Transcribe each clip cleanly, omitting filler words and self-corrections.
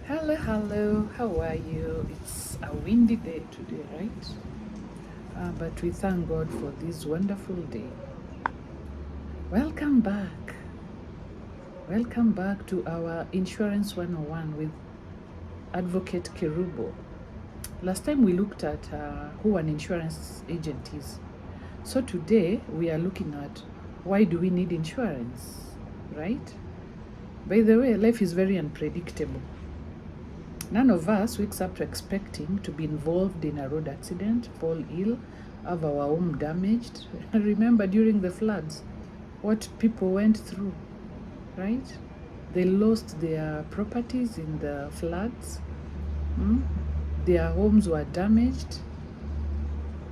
Hello, how are you? It's a windy day today, right? But we thank God for this wonderful day. Welcome back. Welcome back to our Insurance 101 with Advocate Kerubo. Last time we looked at who an insurance agent is. So today we are looking at why do we need insurance, right? By the way, life is very unpredictable. None of us wakes up to expecting to be involved in a road accident, fall ill, have our home damaged. Remember during the floods, what people went through, right? They lost their properties in the floods. Their homes were damaged.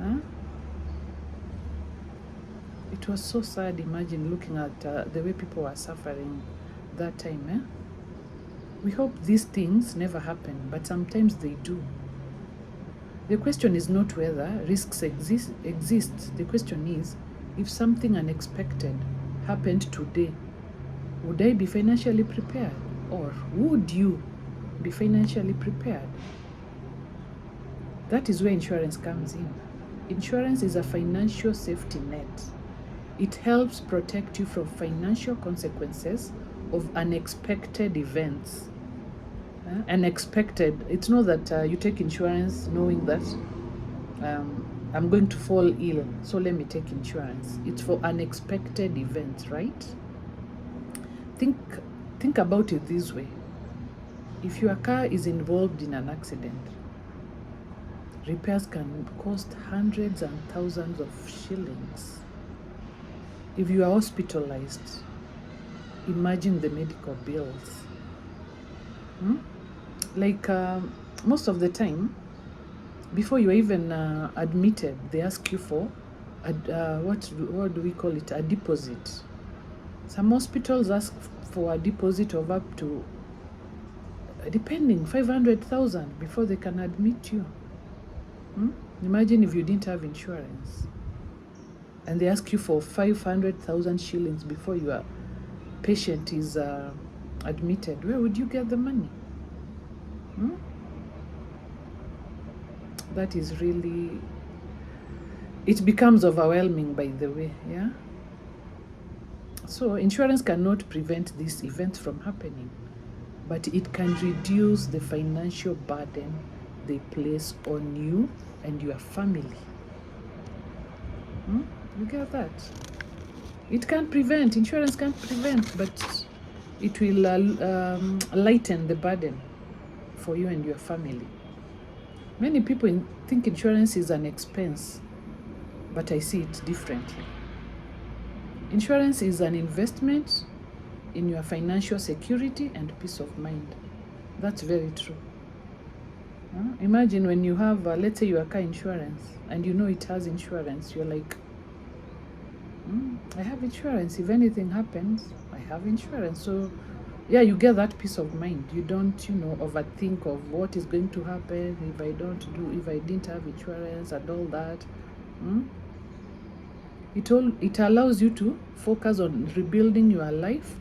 Huh? It was so sad. Imagine looking at the way people were suffering that time. Eh? We hope these things never happen, but sometimes they do. The question is not whether risks exist. The question is, if something unexpected happened today, would I be financially prepared? Or would you be financially prepared? That is where insurance comes in. Insurance is a financial safety net. It helps protect you from financial consequences of unexpected events. Unexpected, it's not that you take insurance knowing that I'm going to fall ill, so let me take insurance. It's for unexpected events, right? Think about it this way. If your car is involved in an accident, repairs can cost hundreds and thousands of shillings. If you are hospitalized, imagine the medical bills. Most of the time, before you're even admitted, they ask you for what do we call it? A deposit. Some hospitals ask for a deposit of up to, depending, 500,000 before they can admit you. Imagine if you didn't have insurance and they ask you for 500,000 shillings before your patient is admitted. Where would you get the money? That is really, it becomes overwhelming, by the way. Yeah. So insurance cannot prevent these events from happening, but it can reduce the financial burden they place on you and your family. You get that? It can't prevent, insurance can't prevent, but it will lighten the burden for you and your family. Many people think insurance is an expense, but I see it differently. Insurance is an investment in your financial security and peace of mind. That's very true. Imagine when you have, let's say, your car insurance, and you know it has insurance. You're like, I have insurance. If anything happens, I have insurance. So, yeah, you get that peace of mind. You don't, overthink of what is going to happen if I didn't have insurance and all that. It allows you to focus on rebuilding your life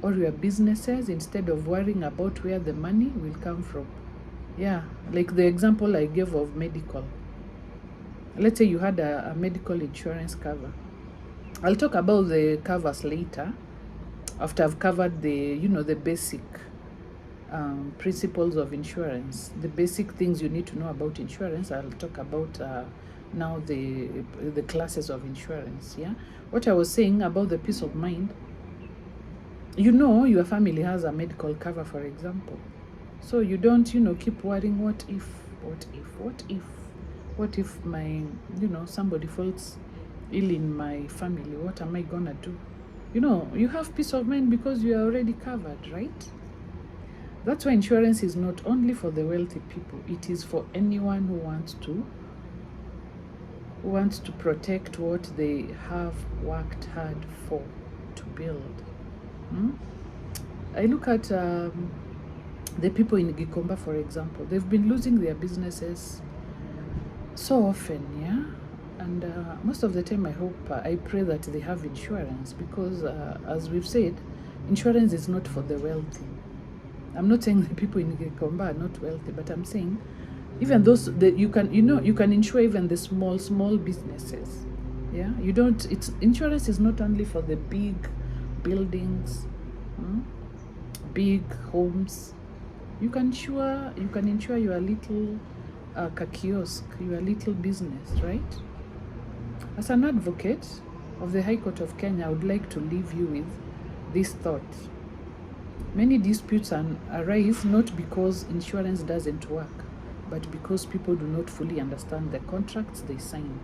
or your businesses instead of worrying about where the money will come from. Yeah, like the example I gave of medical. Let's say you had a medical insurance cover. I'll talk about the covers later, after I've covered the basic principles of insurance, the basic things you need to know about insurance. I'll talk about now the classes of insurance. Yeah, what I was saying about the peace of mind. Your family has a medical cover, for example, so you don't keep worrying what if my somebody falls ill in my family, what am I gonna do? You have peace of mind because you are already covered, right? That's why insurance is not only for the wealthy people, it is for anyone who wants to protect what they have worked hard for to build. I look at the people in Gikomba, for example. They've been losing their businesses so often, yeah? And most of the time I pray that they have insurance because, as we've said, insurance is not for the wealthy. I'm not saying the people in Gikomba are not wealthy, but I'm saying even those that you can insure even the small businesses. Yeah, you don't. It's insurance is not only for the big buildings, mm, big homes. You can insure your little kiosk, your little business, right? As an advocate of the High Court of Kenya, I would like to leave you with this thought. Many disputes arise not because insurance doesn't work, but because people do not fully understand the contracts they sign.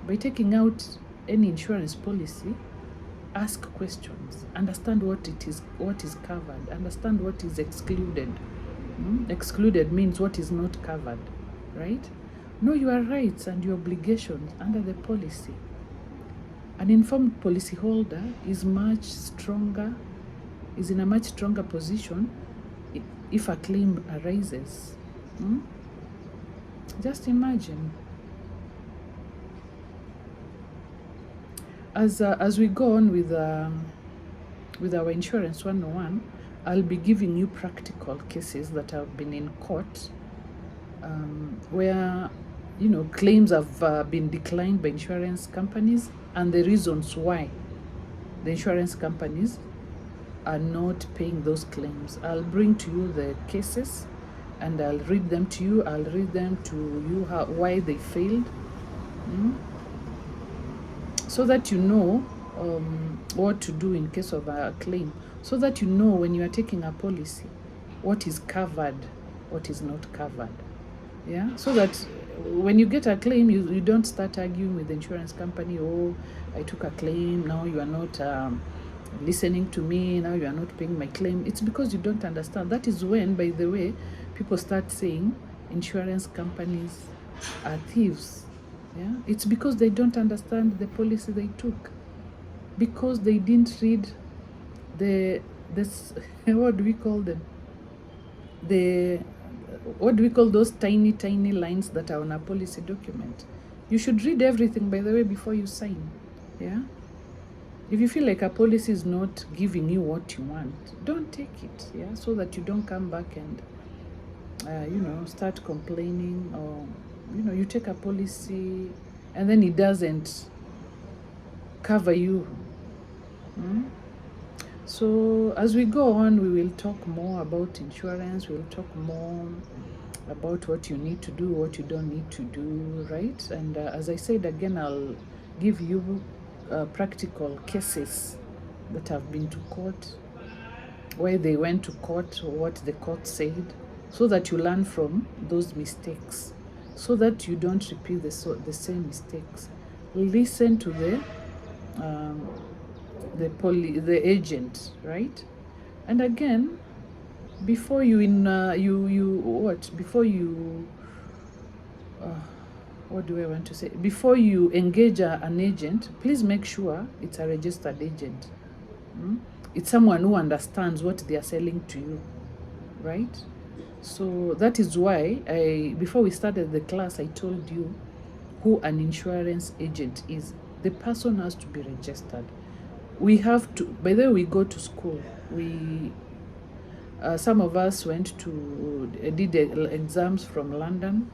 By taking out any insurance policy, ask questions, understand what is covered, understand what is excluded. Excluded means what is not covered, right? Know your rights and your obligations under the policy. An informed policyholder is in a much stronger position if a claim arises. Just imagine. As we go on with our Insurance 101, I'll be giving you practical cases that have been in court, where claims have been declined by insurance companies, and the reasons why the insurance companies are not paying those claims. I'll bring to you the cases and I'll read them to you. I'll read them to you why they failed, so that you know what to do in case of a claim, so that you know when you are taking a policy what is covered, what is not covered. Yeah, so that when you get a claim, you don't start arguing with the insurance company. Oh, I took a claim, now you are not listening to me, now you are not paying my claim. It's because you don't understand. That is when, by the way, people start saying insurance companies are thieves. Yeah, it's because they don't understand the policy they took, because they didn't read this what do we call them, what do we call those tiny lines that are on a policy document? You should read everything, by the way, before you sign. Yeah, if you feel like a policy is not giving you what you want, don't take it. Yeah, so that you don't come back and start complaining, or you take a policy and then it doesn't cover you. So as we go on, we will talk more about insurance. We'll talk more about what you need to do, what you don't need to do, right? And as I said again, I'll give you practical cases that have been to court, where they went to court, or what the court said, so that you learn from those mistakes, so that you don't repeat the same mistakes. Listen to the agent, right? And again, before you what do I want to say? Before you engage an agent, please make sure it's a registered agent. It's someone who understands what they are selling to you, right? So that is why before we started the class, I told you who an insurance agent is. The person has to be registered. We have to, by the way, we go to school. Some of us did exams from London,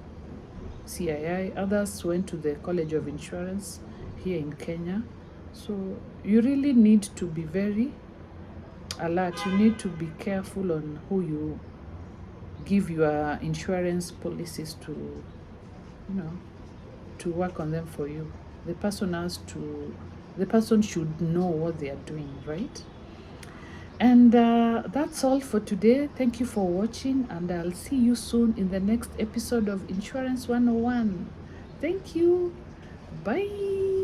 CII. Others went to the College of Insurance here in Kenya. So you really need to be very alert. You need to be careful on who you give your insurance policies to, to work on them for you. The person should know what they are doing, right? And that's all for today. Thank you for watching, and I'll see you soon in the next episode of Insurance 101. Thank you. Bye.